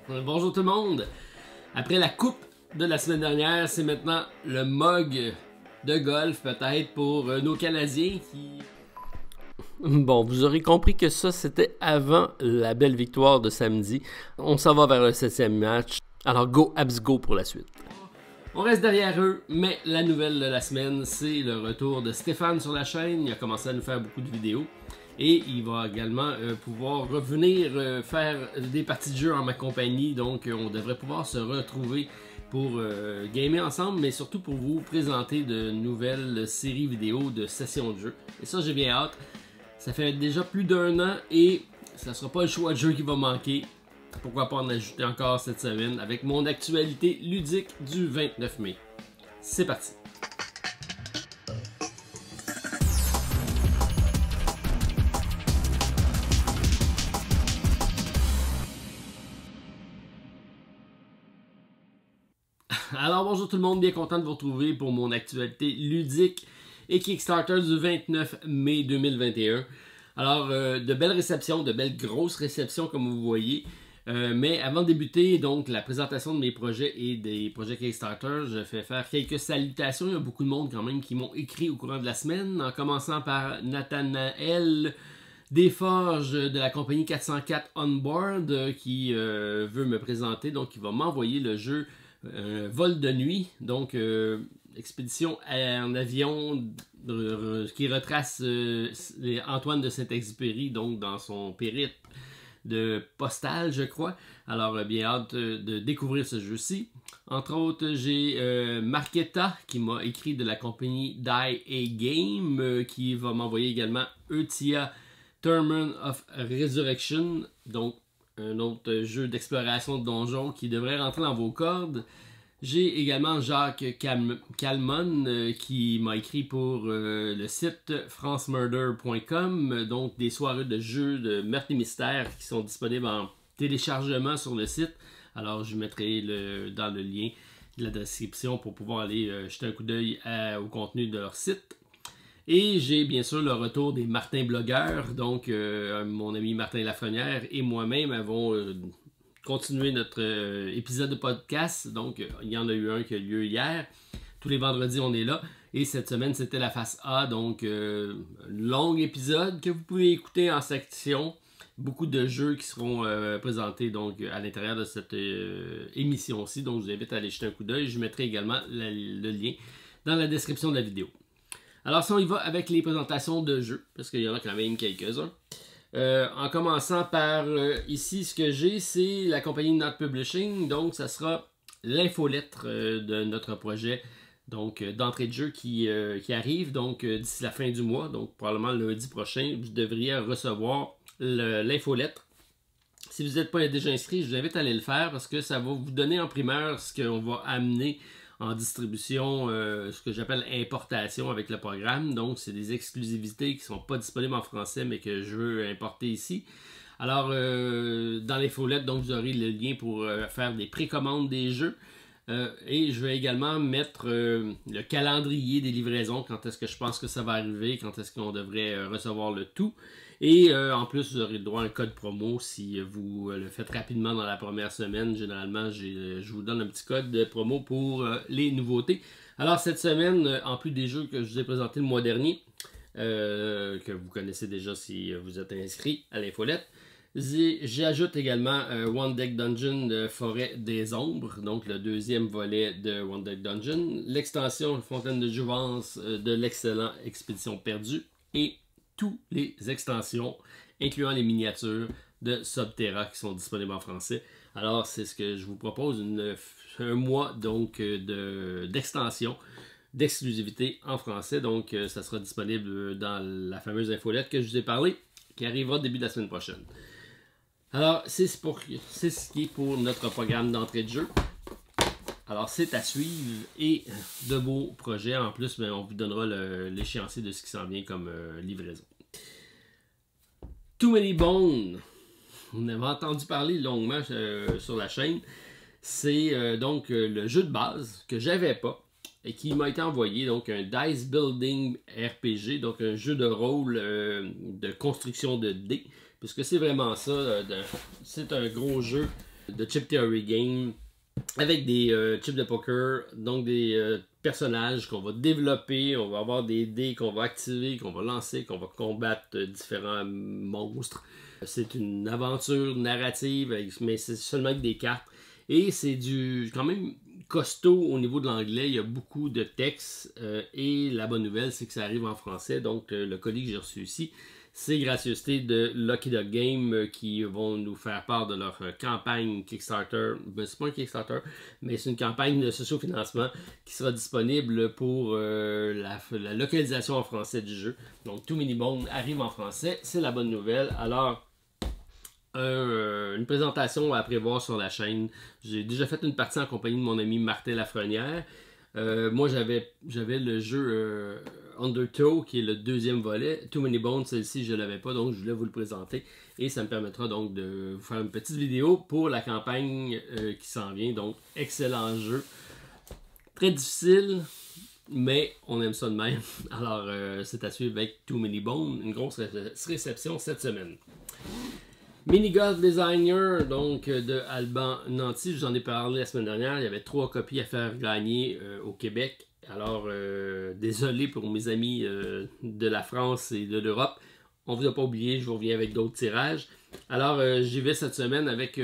Bonjour tout le monde! Après la coupe de la semaine dernière, c'est maintenant le mug de golf, peut-être pour nos Canadiens qui... Bon, vous aurez compris que ça, c'était avant la belle victoire de samedi. On s'en va vers le 7e match. Alors, go Habs go pour la suite. On reste derrière eux, mais la nouvelle de la semaine, c'est le retour de Stéphane sur la chaîne. Il a commencé à nous faire beaucoup de vidéos. Et il va également pouvoir revenir faire des parties de jeu en ma compagnie. Donc on devrait pouvoir se retrouver pour gamer ensemble, mais surtout pour vous présenter de nouvelles séries vidéo de sessions de jeu. Et ça, j'ai bien hâte. Ça fait déjà plus d'1 an et ça sera pas le choix de jeu qui va manquer. Pourquoi pas en ajouter encore cette semaine avec mon actualité ludique du 29 mai. C'est parti! Alors bonjour tout le monde, bien content de vous retrouver pour mon actualité ludique et Kickstarter du 29 mai 2021. Alors de belles réceptions, de belles grosses réceptions comme vous voyez. Mais avant de débuter donc la présentation de mes projets et des projets Kickstarter, je fais faire quelques salutations. Il y a beaucoup de monde quand même qui m'ont écrit au courant de la semaine, en commençant par Nathanaël Desforges de la compagnie 404 Onboard qui veut me présenter, donc il va m'envoyer le jeu Vol de nuit, donc expédition en avion qui retrace Antoine de Saint-Exupéry donc dans son périple de postal, je crois. Alors bien hâte de découvrir ce jeu-ci. Entre autres, j'ai Marquetta qui m'a écrit de la compagnie Die A Game qui va m'envoyer également Eutia Tournament of Resurrection, donc un autre jeu d'exploration de donjons qui devrait rentrer dans vos cordes. J'ai également Jacques Calmon qui m'a écrit pour le site francemurder.com, donc des soirées de jeux de meurtre et mystère qui sont disponibles en téléchargement sur le site. Alors je mettrai dans le lien de la description pour pouvoir aller jeter un coup d'œil au contenu de leur site. Et j'ai bien sûr le retour des Martin blogueurs, donc mon ami Martin Lafrenière et moi-même avons continué notre épisode de podcast. Donc il y en a eu un qui a lieu hier. Tous les vendredis on est là. Et cette semaine c'était la face A, donc long épisode que vous pouvez écouter en section. Beaucoup de jeux qui seront présentés donc à l'intérieur de cette émission-ci. Donc je vous invite à aller jeter un coup d'œil. Je mettrai également le lien dans la description de la vidéo. Alors si on y va avec les présentations de jeux, parce qu'il y en a quand même quelques-uns. En commençant par ici, ce que j'ai, c'est la compagnie Not Publishing. Donc ça sera l'infolettre de notre projet donc d'entrée de jeu qui arrive donc d'ici la fin du mois. Donc probablement lundi prochain, vous devriez recevoir l'infolettre. Si vous n'êtes pas déjà inscrit, je vous invite à aller le faire parce que ça va vous donner en primeur ce qu'on va amener en distribution, ce que j'appelle importation avec le programme. Donc, c'est des exclusivités qui ne sont pas disponibles en français, mais que je veux importer ici. Alors, dans les follettes, donc, vous aurez le lien pour faire des précommandes des jeux. Et je vais également mettre le calendrier des livraisons, quand est-ce que je pense que ça va arriver, quand est-ce qu'on devrait recevoir le tout. Et en plus, vous aurez le droit à un code promo si vous le faites rapidement dans la première semaine. Généralement, je vous donne un petit code de promo pour les nouveautés. Alors cette semaine, en plus des jeux que je vous ai présentés le mois dernier, que vous connaissez déjà si vous êtes inscrit à l'infolette, j'ajoute également One Deck Dungeon de Forêt des Ombres, donc le deuxième volet de One Deck Dungeon, l'extension Fontaine de Jouvence de l'excellent Expédition Perdue et toutes les extensions, incluant les miniatures de Subterra qui sont disponibles en français. Alors, c'est ce que je vous propose, un mois donc d'extension, d'exclusivité en français. Donc, ça sera disponible dans la fameuse infolette que je vous ai parlé, qui arrivera début de la semaine prochaine. Alors, c'est ce qui est pour notre programme d'entrée de jeu. Alors, c'est à suivre et de beaux projets. En plus, on vous donnera l'échéancier de ce qui s'en vient comme livraison. Too Many Bones. On avait entendu parler longuement sur la chaîne. C'est donc le jeu de base que j'avais pas et qui m'a été envoyé. Donc, un Dice Building RPG, donc un jeu de rôle de construction de dés. Puisque c'est vraiment ça. C'est un gros jeu de Chip Theory Game avec des chips de poker, donc des personnages qu'on va développer, on va avoir des dés qu'on va activer, qu'on va lancer, qu'on va combattre différents monstres. C'est une aventure narrative, mais c'est seulement avec des cartes. Et c'est quand même costaud au niveau de l'anglais, il y a beaucoup de textes et la bonne nouvelle c'est que ça arrive en français, donc le colis que j'ai reçu ici, c'est gracieuseté de Lucky Duck Game qui vont nous faire part de leur campagne Kickstarter. Ben, c'est pas un Kickstarter, mais c'est une campagne de socio-financement qui sera disponible pour la localisation en français du jeu. Donc Too Many Bones arrive en français, c'est la bonne nouvelle. Alors, une présentation à prévoir sur la chaîne. J'ai déjà fait une partie en compagnie de mon ami Martin Lafrenière. Moi, j'avais le jeu Undertow, qui est le deuxième volet. Too Many Bones, celle-ci, je ne l'avais pas, donc je voulais vous le présenter. Et ça me permettra donc de vous faire une petite vidéo pour la campagne qui s'en vient. Donc, excellent jeu. Très difficile, mais on aime ça de même. Alors, c'est à suivre avec Too Many Bones. Une grosse réception cette semaine. Mini Golf Designer, donc de Alban Nanty, je vous en ai parlé la semaine dernière. Il y avait 3 copies à faire gagner au Québec. Alors, désolé pour mes amis de la France et de l'Europe. On ne vous a pas oublié, je vous reviens avec d'autres tirages. Alors, j'y vais cette semaine avec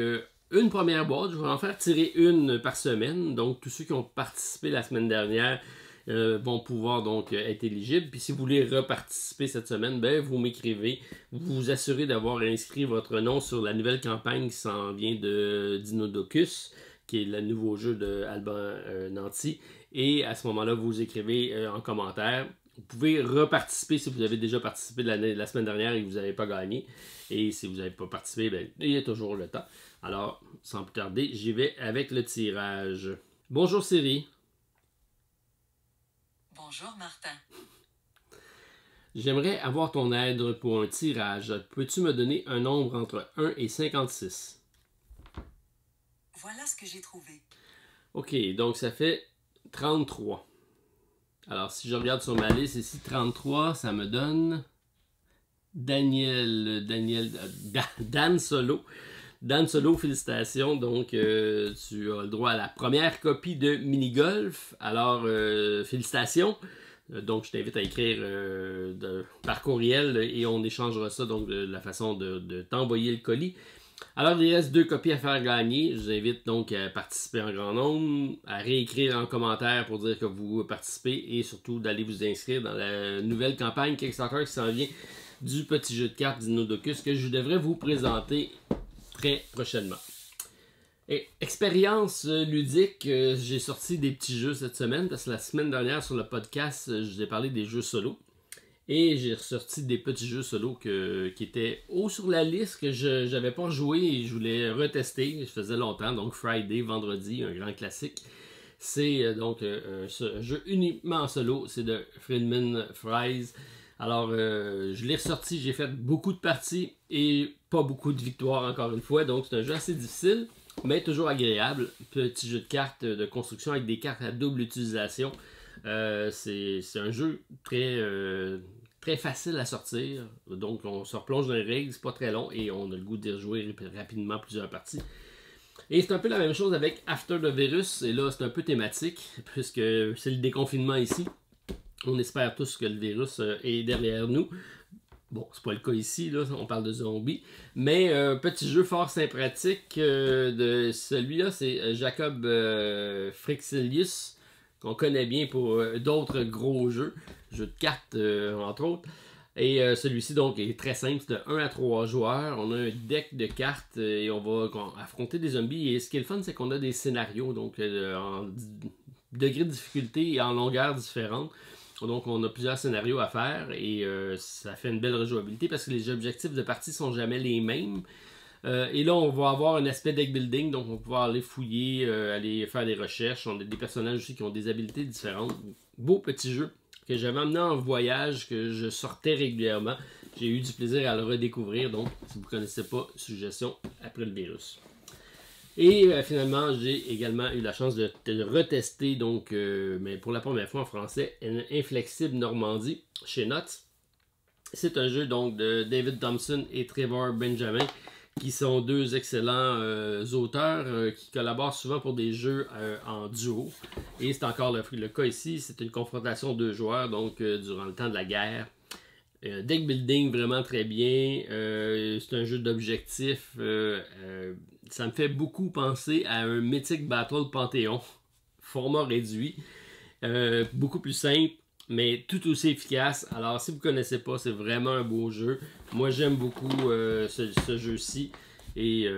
une première boîte. Je vais en faire tirer une par semaine. Donc, tous ceux qui ont participé la semaine dernière vont pouvoir donc être éligibles. Puis si vous voulez reparticiper cette semaine, ben, vous m'écrivez. Vous vous assurez d'avoir inscrit votre nom sur la nouvelle campagne qui s'en vient de Dinodocus, qui est le nouveau jeu de Alban Nanty. Et à ce moment-là, vous écrivez en commentaire. Vous pouvez reparticiper si vous avez déjà participé la semaine dernière et que vous n'avez pas gagné. Et si vous n'avez pas participé, ben, il y a toujours le temps. Alors, sans plus tarder, j'y vais avec le tirage. Bonjour Siri. Bonjour Martin. J'aimerais avoir ton aide pour un tirage. Peux-tu me donner un nombre entre 1 et 56? Voilà ce que j'ai trouvé. Ok, donc ça fait 33. Alors si je regarde sur ma liste ici, 33, ça me donne Dan Solo. Dan Solo, félicitations. Donc, tu as le droit à la première copie de Mini Golf. Alors, félicitations. Donc, je t'invite à écrire par courriel et on échangera ça donc de la façon de t'envoyer le colis. Alors, il reste 2 copies à faire gagner. Je vous invite donc à participer en grand nombre, à réécrire en commentaire pour dire que vous participez et surtout d'aller vous inscrire dans la nouvelle campagne Kickstarter qui s'en vient du petit jeu de cartes Dinodocus que je devrais vous présenter très prochainement. Et expérience ludique, j'ai sorti des petits jeux cette semaine parce que la semaine dernière sur le podcast, je vous ai parlé des jeux solo. Et j'ai ressorti des petits jeux solo qui étaient haut sur la liste, que je n'avais pas joué et je voulais retester. Je faisais longtemps, donc Friday, vendredi, un grand classique. C'est donc un jeu uniquement en solo, c'est de Friedman Fries. Alors, je l'ai ressorti, j'ai fait beaucoup de parties et pas beaucoup de victoires encore une fois. Donc, c'est un jeu assez difficile, mais toujours agréable. Petit jeu de cartes de construction avec des cartes à double utilisation. C'est un jeu très facile à sortir. Donc, on se replonge dans les règles, c'est pas très long et on a le goût d'y rejouer rapidement plusieurs parties. Et c'est un peu la même chose avec After the Virus. Et là, c'est un peu thématique, puisque c'est le déconfinement ici. On espère tous que le virus est derrière nous. Bon, c'est pas le cas ici, là, on parle de zombies. Mais petit jeu fort sympathique de celui-là, c'est Jacob Frixelius, qu'on connaît bien pour d'autres gros jeux de cartes entre autres. Et celui-ci donc est très simple, c'est de 1 à 3 joueurs. On a un deck de cartes et on va affronter des zombies. Et ce qui est le fun, c'est qu'on a des scénarios, donc en degré de difficulté et en longueur différente. Donc on a plusieurs scénarios à faire et ça fait une belle rejouabilité parce que les objectifs de partie sont jamais les mêmes. Et là on va avoir un aspect deck building, donc on va pouvoir aller fouiller, aller faire des recherches. On a des personnages aussi qui ont des habiletés différentes. Beau petit jeu que j'avais emmené en voyage, que je sortais régulièrement. J'ai eu du plaisir à le redécouvrir, donc si vous ne connaissez pas, suggestion après le virus. Et finalement, j'ai également eu la chance de retester, donc, mais pour la première fois en français, Inflexible Normandie chez Nuts. C'est un jeu donc de David Thompson et Trevor Benjamin qui sont deux excellents auteurs qui collaborent souvent pour des jeux en duo. Et c'est encore le cas ici, c'est une confrontation de 2 joueurs, donc durant le temps de la guerre. Deck building vraiment très bien, c'est un jeu d'objectifs, ça me fait beaucoup penser à un Mythic Battle Panthéon, format réduit, beaucoup plus simple, mais tout aussi efficace. Alors si vous ne connaissez pas, c'est vraiment un beau jeu. Moi j'aime beaucoup ce jeu-ci. Et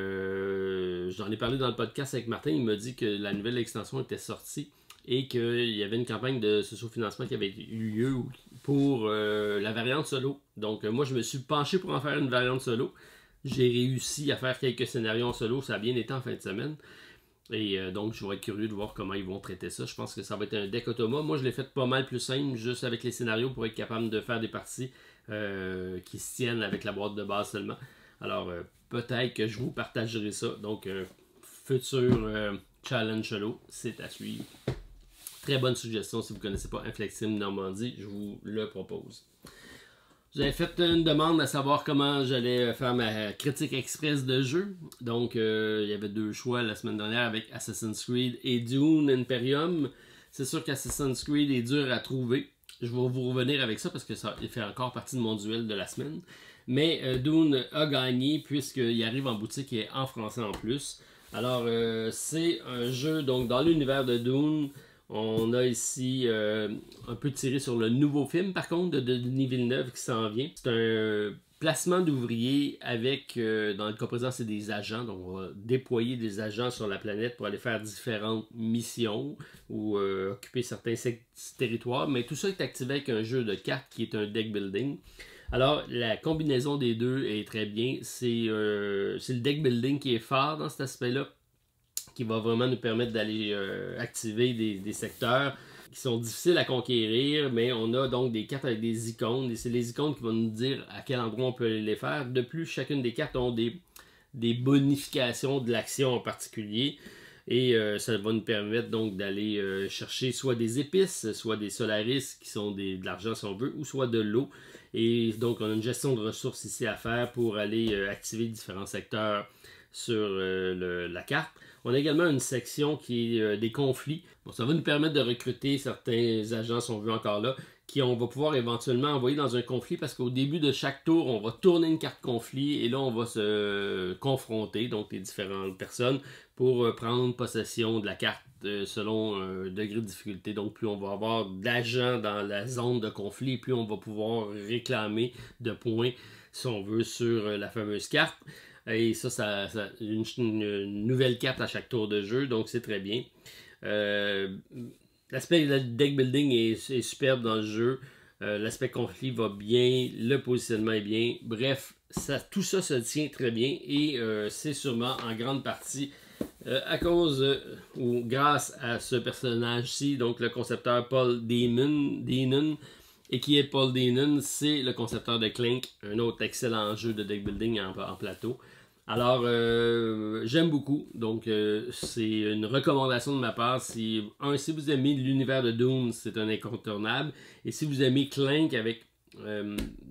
j'en ai parlé dans le podcast avec Martin, il m'a dit que la nouvelle extension était sortie et qu'il y avait une campagne de socio-financement qui avait eu lieu pour la variante solo. Donc moi je me suis penché pour en faire une variante solo. J'ai réussi à faire quelques scénarios en solo, ça a bien été en fin de semaine. Et donc je vais être curieux de voir comment ils vont traiter ça. Je pense que ça va être un deck automa. Moi je l'ai fait pas mal plus simple, juste avec les scénarios pour être capable de faire des parties qui se tiennent avec la boîte de base seulement. Alors peut-être que je vous partagerai ça. Donc futur challenge solo, c'est à suivre. Très bonne suggestion si vous ne connaissez pas Inflexible Normandie, je vous le propose. J'avais fait une demande à savoir comment j'allais faire ma critique express de jeu. Donc, il y avait 2 choix la semaine dernière avec Assassin's Creed et Dune Imperium. C'est sûr qu'Assassin's Creed est dur à trouver. Je vais vous revenir avec ça parce que ça fait encore partie de mon duel de la semaine. Mais Dune a gagné puisqu'il arrive en boutique et en français en plus. Alors, c'est un jeu donc dans l'univers de Dune. On a ici un peu tiré sur le nouveau film, par contre, de Denis Villeneuve qui s'en vient. C'est un placement d'ouvriers avec, dans le cas présent, c'est des agents. Donc, on va déployer des agents sur la planète pour aller faire différentes missions ou occuper certains territoires. Mais tout ça est activé avec un jeu de cartes qui est un deck building. Alors, la combinaison des deux est très bien. C'est le deck building qui est fort dans cet aspect-là, qui va vraiment nous permettre d'aller activer des secteurs qui sont difficiles à conquérir, mais on a donc des cartes avec des icônes, et c'est les icônes qui vont nous dire à quel endroit on peut les faire. De plus, chacune des cartes ont des bonifications de l'action en particulier, et ça va nous permettre donc d'aller chercher soit des épices, soit des solaris qui sont de l'argent si on veut, ou soit de l'eau. Et donc on a une gestion de ressources ici à faire pour aller activer différents secteurs sur la carte. On a également une section qui est des conflits. Bon, ça va nous permettre de recruter certains agents, si on veut encore là, on va pouvoir éventuellement envoyer dans un conflit parce qu'au début de chaque tour, on va tourner une carte conflit et là, on va se confronter, donc les différentes personnes, pour prendre possession de la carte selon un degré de difficulté. Donc, plus on va avoir d'agents dans la zone de conflit, plus on va pouvoir réclamer de points, si on veut, sur la fameuse carte. Et ça une nouvelle carte à chaque tour de jeu, donc c'est très bien. L'aspect deck building est superbe dans le jeu. L'aspect conflit va bien, le positionnement est bien. Bref, tout ça se tient très bien et c'est sûrement en grande partie à cause ou grâce à ce personnage-ci, donc le concepteur Paul Denon. Et qui est Paul Denon, c'est le concepteur de Clank, un autre excellent jeu de deck building en plateau. Alors, j'aime beaucoup, donc c'est une recommandation de ma part. Si vous aimez l'univers de Dune, c'est un incontournable. Et si vous aimez Clank avec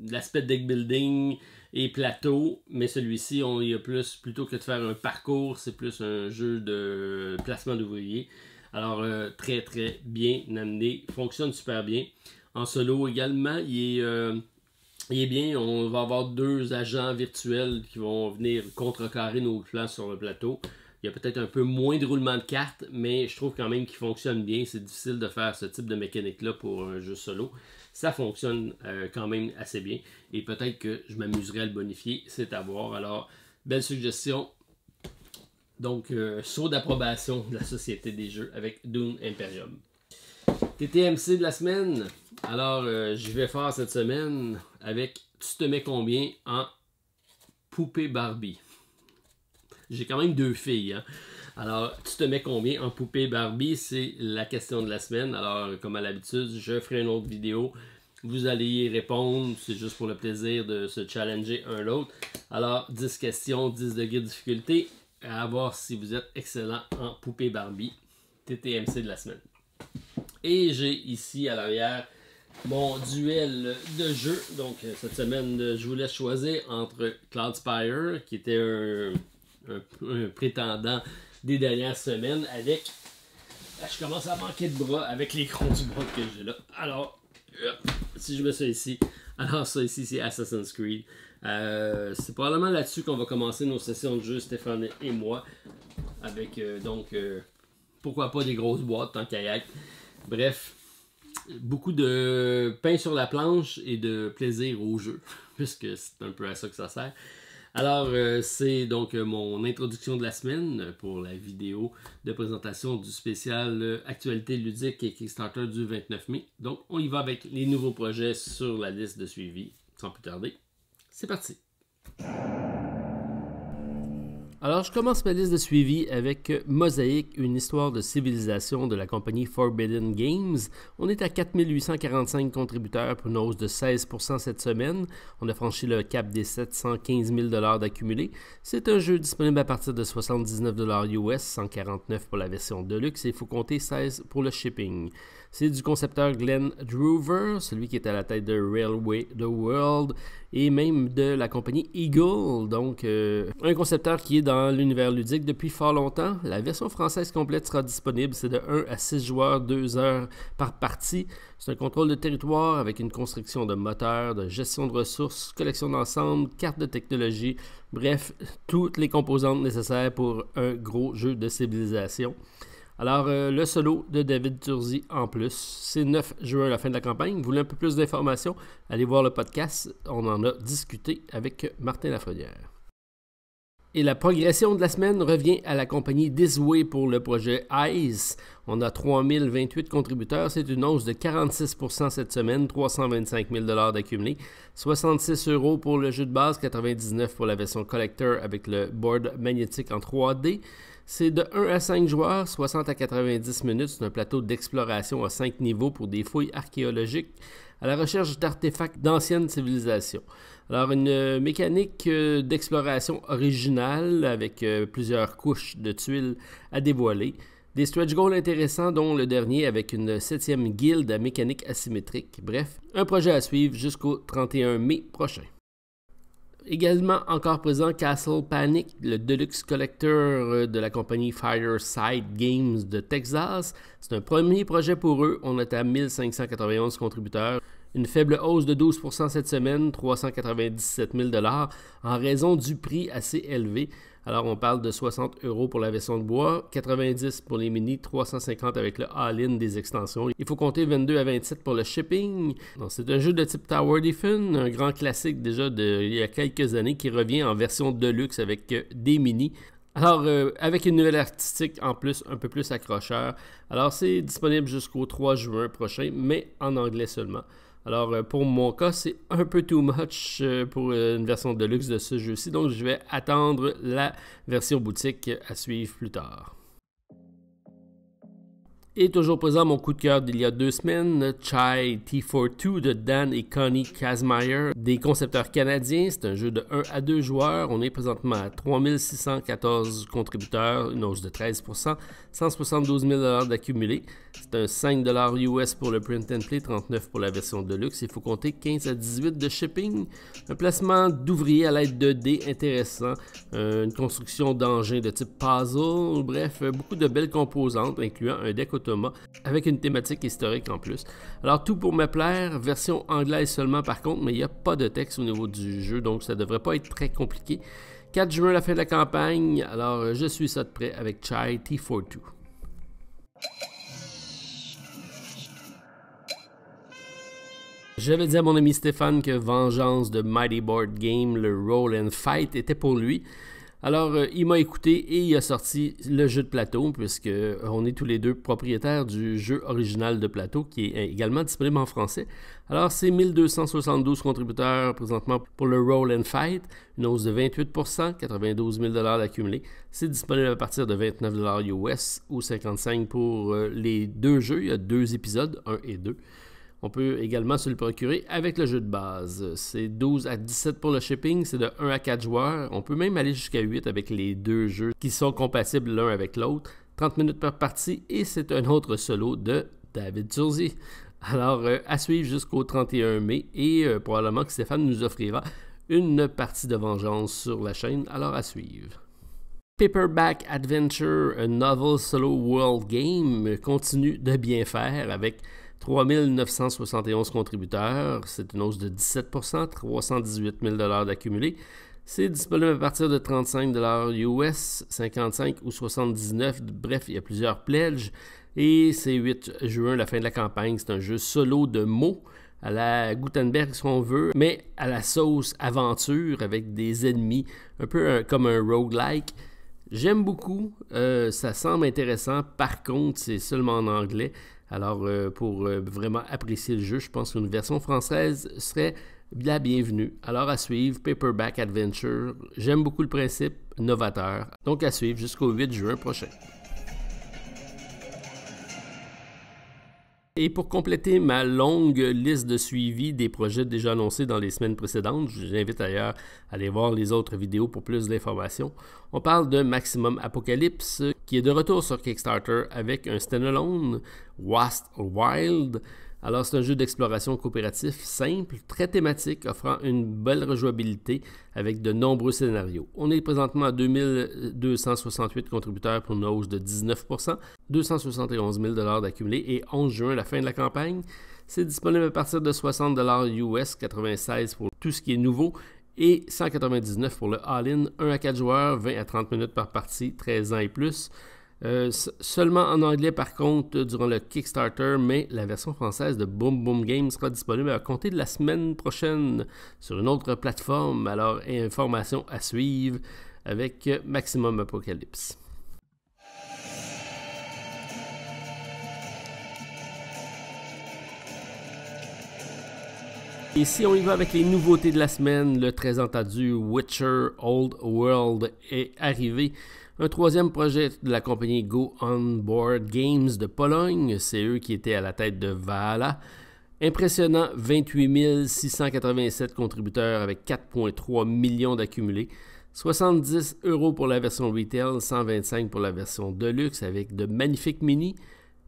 l'aspect deck building et plateau, mais celui-ci, il y a plus, plutôt que de faire un parcours, c'est plus un jeu de placement d'ouvriers. Alors, très très bien amené, fonctionne super bien. En solo également, il est bien. On va avoir 2 agents virtuels qui vont venir contrecarrer nos plans sur le plateau. Il y a peut-être un peu moins de roulement de cartes, mais je trouve quand même qu'il fonctionne bien. C'est difficile de faire ce type de mécanique-là pour un jeu solo. Ça fonctionne quand même assez bien. Et peut-être que je m'amuserai à le bonifier. C'est à voir. Alors, belle suggestion. Donc, saut d'approbation de la Société des jeux avec Dune Imperium. TTMC de la semaine. Alors, j'y vais fort cette semaine avec Tu te mets combien en poupée Barbie? J'ai quand même 2 filles. Hein? Alors, tu te mets combien en poupée Barbie? C'est la question de la semaine. Alors, comme à l'habitude, je ferai une autre vidéo. Vous allez y répondre. C'est juste pour le plaisir de se challenger un l'autre. Alors, 10 questions, 10 degrés de difficulté. À voir si vous êtes excellent en poupée Barbie. TTMC de la semaine. Et j'ai ici à l'arrière mon duel de jeu. Donc, cette semaine, je vous laisse choisir entre Cloudspire, qui était un prétendant des dernières semaines, avec... Je commence à manquer de bras avec les gros du bras que j'ai là. Alors, si je mets ça ici, alors ça ici, c'est Assassin's Creed. C'est probablement là-dessus qu'on va commencer nos sessions de jeu, Stéphane et moi. Avec, pourquoi pas des grosses boîtes en kayak. Bref, beaucoup de pain sur la planche et de plaisir au jeu, puisque c'est un peu à ça que ça sert. Alors, c'est donc mon introduction de la semaine pour la vidéo de présentation du spécial Actualité ludique et Kickstarter du 29 mai. Donc, on y va avec les nouveaux projets sur la liste de suivi. Sans plus tarder, c'est parti! Alors, je commence ma liste de suivi avec Mosaïque, une histoire de civilisation de la compagnie Forbidden Games. On est à 4845 contributeurs pour une hausse de 16% cette semaine. On a franchi le cap des 715 000 $ d'accumulés. C'est un jeu disponible à partir de 79 $ US, 149 pour la version Deluxe et il faut compter 16 pour le shipping. C'est du concepteur Glenn Druver, celui qui est à la tête de Railway the World et même de la compagnie Eagle, donc un concepteur qui est dans l'univers ludique depuis fort longtemps. La version française complète sera disponible, c'est de 1 à 6 joueurs, 2 heures par partie. C'est un contrôle de territoire avec une construction de moteurs, de gestion de ressources, collection d'ensemble, carte de technologie, bref, toutes les composantes nécessaires pour un gros jeu de civilisation. Alors, le solo de David Turzi en plus, c'est 9 juin à la fin de la campagne. Vous voulez un peu plus d'informations? Allez voir le podcast, on en a discuté avec Martin Lafrenière. Et la progression de la semaine revient à la compagnie This Way pour le projet ICE. On a 3028 contributeurs, c'est une hausse de 46% cette semaine, 325 000 $ d'accumulés, 66 € pour le jeu de base, 99 pour la version collector avec le board magnétique en 3D. C'est de 1 à 5 joueurs, 60 à 90 minutes. C'est un plateau d'exploration à 5 niveaux pour des fouilles archéologiques à la recherche d'artefacts d'anciennes civilisations. Alors, une mécanique d'exploration originale avec plusieurs couches de tuiles à dévoiler. Des stretch goals intéressants, dont le dernier avec une 7e guilde à mécanique asymétrique. Bref, un projet à suivre jusqu'au 31 mai prochain. Également encore présent Castle Panic, le Deluxe Collector de la compagnie Fireside Games de Texas. C'est un premier projet pour eux. On est à 1591 contributeurs. Une faible hausse de 12% cette semaine, 397 000 $ en raison du prix assez élevé. Alors, on parle de 60 € pour la version de bois, 90 pour les mini, 350 avec le all-in des extensions. Il faut compter 22 à 27 pour le shipping. C'est un jeu de type Tower Defense, un grand classique déjà d'il y a quelques années qui revient en version deluxe avec des mini. Alors, avec une nouvelle artistique en plus, un peu plus accrocheur. Alors, c'est disponible jusqu'au 3 juin prochain, mais en anglais seulement. Alors, pour mon cas, c'est un peu too much pour une version de luxe de ce jeu-ci, donc je vais attendre la version boutique à suivre plus tard. Et toujours présent mon coup de cœur d'il y a 2 semaines, Chai T42 de Dan et Connie Kazmaier, des concepteurs canadiens. C'est un jeu de 1 à 2 joueurs. On est présentement à 3614 contributeurs, une hausse de 13%, 172 000 $ d'accumulés. C'est un 5 $ US pour le print and play, 39 pour la version deluxe. Il faut compter 15 à 18 de shipping. Un placement d'ouvriers à l'aide de dés intéressant. Une construction d'engins de type puzzle. Bref, beaucoup de belles composantes, incluant un deck automa avec une thématique historique en plus. Alors, tout pour me plaire. Version anglaise seulement par contre, mais il n'y a pas de texte au niveau du jeu, donc ça ne devrait pas être très compliqué. 4 juin, la fin de la campagne. Alors, je suis ça de près avec Chai T42. J'avais dit à mon ami Stéphane que Vengeance de Mighty Board Game, le Roll and Fight, était pour lui. Alors, il m'a écouté et il a sorti le jeu de plateau, puisque on est tous les deux propriétaires du jeu original de plateau, qui est également disponible en français. Alors, c'est 1272 contributeurs présentement pour le Roll and Fight, une hausse de 28%, 92 000 $ d'accumulé. C'est disponible à partir de 29 $ US ou 55 pour les 2 jeux. Il y a 2 épisodes, 1 et 2. On peut également se le procurer avec le jeu de base. C'est 12 à 17 pour le shipping, c'est de 1 à 4 joueurs. On peut même aller jusqu'à 8 avec les 2 jeux qui sont compatibles l'un avec l'autre. 30 minutes par partie et c'est un autre solo de David Turzi. Alors, à suivre jusqu'au 31 mai et probablement que Stéphane nous offrira une partie de vengeance sur la chaîne, alors à suivre. Paperback Adventure, a novel solo world game, continue de bien faire avec 3971 contributeurs. C'est une hausse de 17%, 318 000 $ d'accumulé. C'est disponible à partir de 35 $ US, 55 ou 79. Bref, il y a plusieurs pledges. Et c'est 8 juin, la fin de la campagne. C'est un jeu solo de mots à la Gutenberg, si on veut, mais à la sauce aventure avec des ennemis, un peu comme un roguelike. J'aime beaucoup, ça semble intéressant. Par contre, c'est seulement en anglais. Alors, pour vraiment apprécier le jeu, je pense qu'une version française serait la bienvenue. Alors, à suivre, Paperback Adventure. J'aime beaucoup le principe, novateur. Donc, à suivre jusqu'au 8 juin prochain. Et pour compléter ma longue liste de suivi des projets déjà annoncés dans les semaines précédentes, je vous invite d'ailleurs à aller voir les autres vidéos pour plus d'informations. On parle de Maximum Apocalypse, qui est de retour sur Kickstarter avec un standalone, Wast Wild. Alors, c'est un jeu d'exploration coopératif simple, très thématique, offrant une belle rejouabilité avec de nombreux scénarios. On est présentement à 2268 contributeurs pour une hausse de 19%, 271 000 $ d'accumulé et 11 juin, la fin de la campagne. C'est disponible à partir de 60 $ US, 96 pour tout ce qui est nouveau et 199 pour le all-in, 1 à 4 joueurs, 20 à 30 minutes par partie, 13 ans et plus. Seulement en anglais par contre durant le Kickstarter, mais la version française de Boom Boom Games sera disponible à compter de la semaine prochaine sur une autre plateforme. Alors, information à suivre avec Maximum Apocalypse. Et si on y va avec les nouveautés de la semaine, le très entendu Witcher Old World est arrivé. Un troisième projet de la compagnie Go On Board Games de Pologne, c'est eux qui étaient à la tête de Valhalla. Impressionnant, 28 687 contributeurs avec 4,3 millions d'accumulés. 70 € pour la version retail, 125 pour la version deluxe avec de magnifiques mini.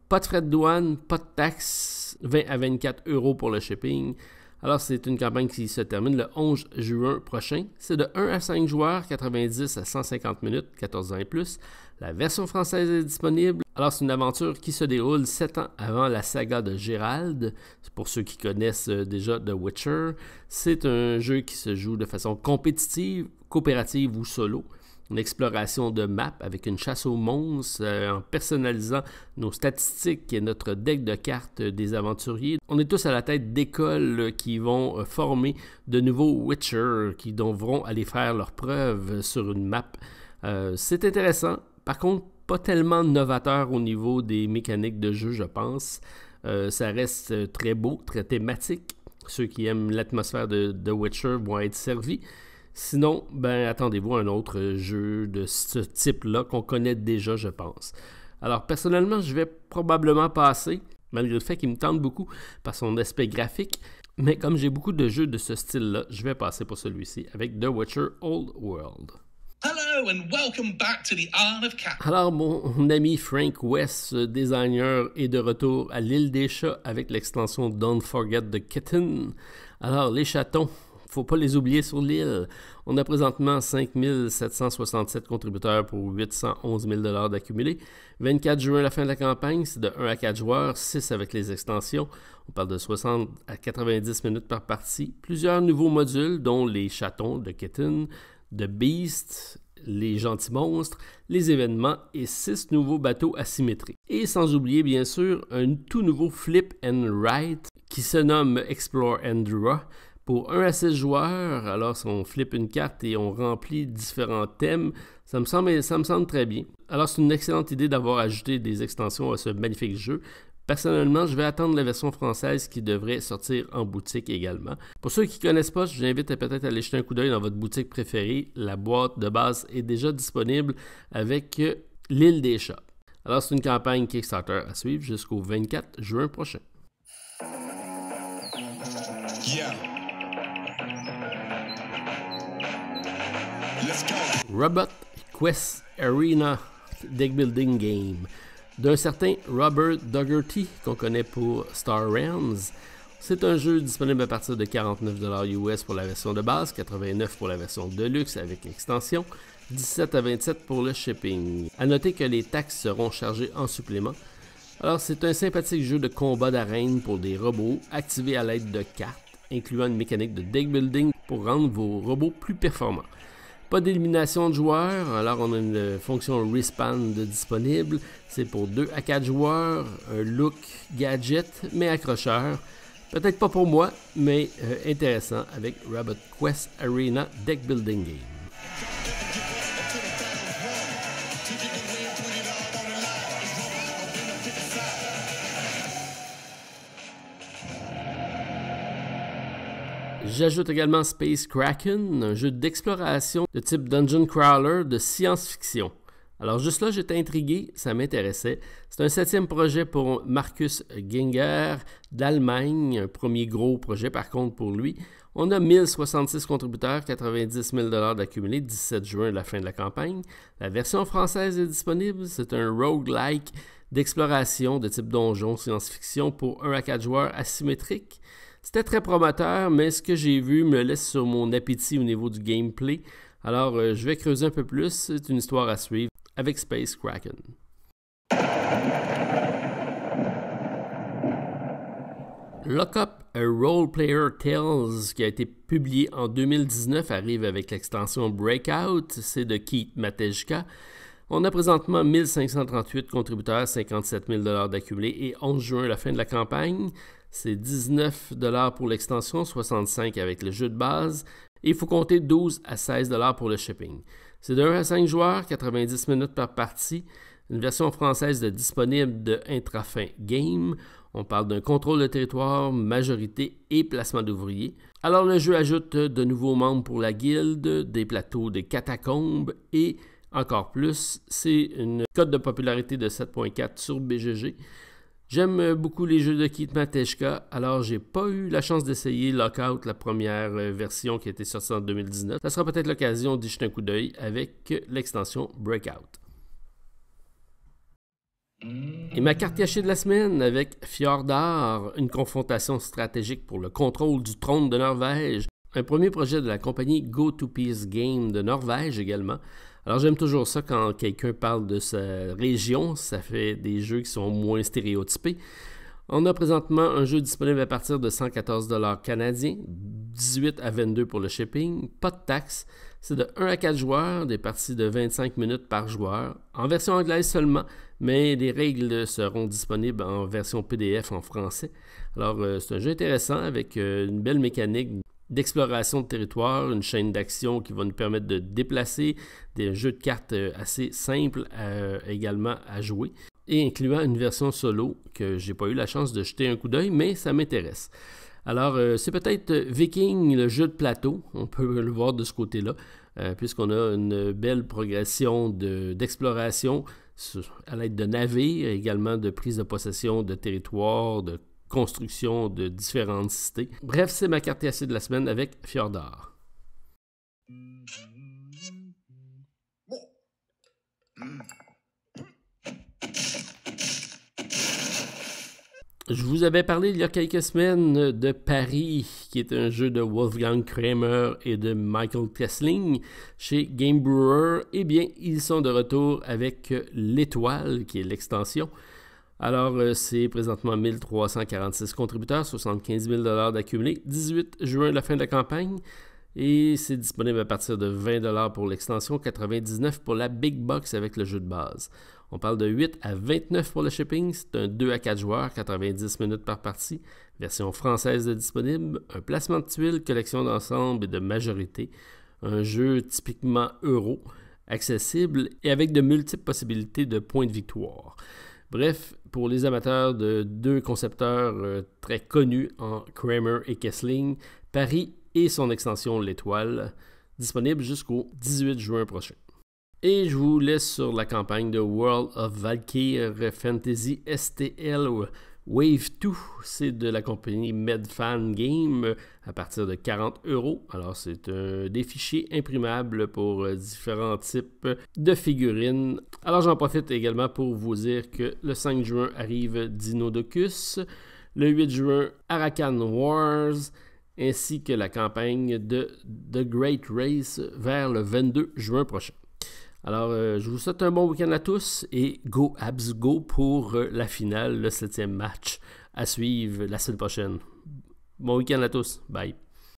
Pas de frais de douane, pas de taxes, 20 à 24 € pour le shipping. Alors, c'est une campagne qui se termine le 11 juin prochain. C'est de 1 à 5 joueurs, 90 à 150 minutes, 14 ans et plus. La version française est disponible. Alors, c'est une aventure qui se déroule 7 ans avant la saga de Geralt. Pour ceux qui connaissent déjà The Witcher, c'est un jeu qui se joue de façon compétitive, coopérative ou solo. Une exploration de map avec une chasse aux monstres en personnalisant nos statistiques et notre deck de cartes des aventuriers. On est tous à la tête d'écoles qui vont former de nouveaux Witcher qui devront aller faire leurs preuves sur une map. C'est intéressant. Par contre, pas tellement novateur au niveau des mécaniques de jeu, je pense. Ça reste très beau, très thématique. Ceux qui aiment l'atmosphère de The Witcher vont être servis. Sinon, attendez-vous à un autre jeu de ce type-là qu'on connaît déjà, je pense. Alors, personnellement, je vais probablement passer, malgré le fait qu'il me tente beaucoup par son aspect graphique. Mais comme j'ai beaucoup de jeux de ce style-là, je vais passer pour celui-ci avec The Witcher Old World. Hello and welcome back to the Art of Cat. Alors, mon ami Frank West, designer, est de retour à l'île des chats avec l'extension Don't Forget the Kitten. Alors, les chatons, faut pas les oublier sur l'île. On a présentement 5 767 contributeurs pour 811 000 $ d'accumulés. 24 juin, la fin de la campagne, c'est de 1 à 4 joueurs, 6 avec les extensions. On parle de 60 à 90 minutes par partie. Plusieurs nouveaux modules, dont les chatons de Kitten, de Beast, les gentils monstres, les événements et 6 nouveaux bateaux asymétriques. Et sans oublier, bien sûr, un tout nouveau Flip and Write qui se nomme Explore and Draw. Pour 1 à 6 joueurs, alors si on flippe une carte et on remplit différents thèmes, ça me semble très bien. Alors c'est une excellente idée d'avoir ajouté des extensions à ce magnifique jeu. Personnellement, je vais attendre la version française qui devrait sortir en boutique également. Pour ceux qui ne connaissent pas, je vous invite à peut-être aller jeter un coup d'œil dans votre boutique préférée. La boîte de base est déjà disponible avec l'île des chats. Alors c'est une campagne Kickstarter à suivre jusqu'au 24 juin prochain. Yeah. Let's go. Robot Quest Arena Deck Building Game. d'un certain Robert Dougherty, qu'on connaît pour Star Realms. C'est un jeu disponible à partir de 49$ US pour la version de base, 89$ pour la version Deluxe avec extension, 17 à 27$ pour le shipping. A noter que les taxes seront chargées en supplément. Alors c'est un sympathique jeu de combat d'arène pour des robots activés à l'aide de cartes, incluant une mécanique de deck building pour rendre vos robots plus performants. Pas d'élimination de joueurs, alors on a une fonction Respawn disponible. C'est pour 2 à 4 joueurs, un look gadget mais accrocheur. Peut-être pas pour moi, mais intéressant avec Rabbit Quest Arena Deck Building Game. J'ajoute également Space Kraken, un jeu d'exploration de type Dungeon Crawler de science-fiction. Alors juste là, j'étais intrigué, ça m'intéressait. C'est un 7e projet pour Markus Ginger d'Allemagne, un premier gros projet par contre pour lui. On a 1066 contributeurs, 90 000$ d'accumulés, 17 juin, la fin de la campagne. La version française est disponible, c'est un roguelike d'exploration de type donjon science-fiction pour 1 à 4 joueurs asymétrique. C'était très prometteur, mais ce que j'ai vu me laisse sur mon appétit au niveau du gameplay. Alors, je vais creuser un peu plus. C'est une histoire à suivre avec Space Kraken. Lock Up a Role Player Tales, qui a été publié en 2019, arrive avec l'extension Breakout. C'est de Keith Matejka. On a présentement 1538 contributeurs, 57 000$ d'accumulés et 11 juin, la fin de la campagne. C'est 19$ pour l'extension, 65$ avec le jeu de base. Et il faut compter 12 à 16$ pour le shipping. C'est de 1 à 5 joueurs, 90 minutes par partie. Une version française disponible de Intrafin Game. On parle d'un contrôle de territoire, majorité et placement d'ouvriers. Alors le jeu ajoute de nouveaux membres pour la guilde, des plateaux des catacombes et encore plus. C'est une cote de popularité de 7.4 sur BGG. J'aime beaucoup les jeux de Keith Matejka, alors j'ai pas eu la chance d'essayer Lockout, la première version qui a été sortie en 2019. Ça sera peut-être l'occasion d'y jeter un coup d'œil avec l'extension Breakout. Et ma carte cachée de la semaine avec Fjordar, une confrontation stratégique pour le contrôle du trône de Norvège. Un premier projet de la compagnie Go To Peace Game de Norvège également. Alors j'aime toujours ça quand quelqu'un parle de sa région, ça fait des jeux qui sont moins stéréotypés. On a présentement un jeu disponible à partir de 114$ canadiens, 18 à 22 pour le shipping, pas de taxes. C'est de 1 à 4 joueurs, des parties de 25 minutes par joueur, en version anglaise seulement, mais les règles seront disponibles en version PDF en français. Alors c'est un jeu intéressant avec une belle mécanique d'exploration de territoire, une chaîne d'action qui va nous permettre de déplacer, des jeux de cartes assez simples également à jouer, et incluant une version solo que j'ai pas eu la chance de jeter un coup d'œil, mais ça m'intéresse. Alors, c'est peut-être Viking, le jeu de plateau, on peut le voir de ce côté-là, puisqu'on a une belle progression d'exploration à l'aide de navires, également de prise de possession de territoire, de construction de différentes cités. Bref, c'est ma carte cachée de la semaine avec Fjordar. Je vous avais parlé il y a quelques semaines de Paris, qui est un jeu de Wolfgang Kramer et de Michael Tesling chez Game Brewer. Eh bien, ils sont de retour avec l'Étoile, qui est l'extension. Alors, c'est présentement 1346 contributeurs, 75 000$ d'accumulés, 18 juin, la fin de la campagne. Et c'est disponible à partir de 20$ pour l'extension, 99$ pour la Big Box avec le jeu de base. On parle de 8 à 29$ pour le shipping, c'est un 2 à 4 joueurs, 90 minutes par partie. Version française disponible, un placement de tuiles, collection d'ensemble et de majorité. Un jeu typiquement euro, accessible et avec de multiples possibilités de points de victoire. Bref, pour les amateurs de deux concepteurs très connus en Kramer et Kessling, Paris et son extension L'Étoile, disponible jusqu'au 18 juin prochain. Et je vous laisse sur la campagne de World of Valkyr Fantasy STL Wave 2, c'est de la compagnie Medfan Game à partir de 40€. Alors, c'est des fichiers imprimables pour différents types de figurines. Alors, j'en profite également pour vous dire que le 5 juin arrive Dinodocus, le 8 juin Arakan Wars, ainsi que la campagne de The Great Race vers le 22 juin prochain. Alors, je vous souhaite un bon week-end à tous et go Habs go pour la finale, le 7e match à suivre la semaine prochaine. Bon week-end à tous. Bye.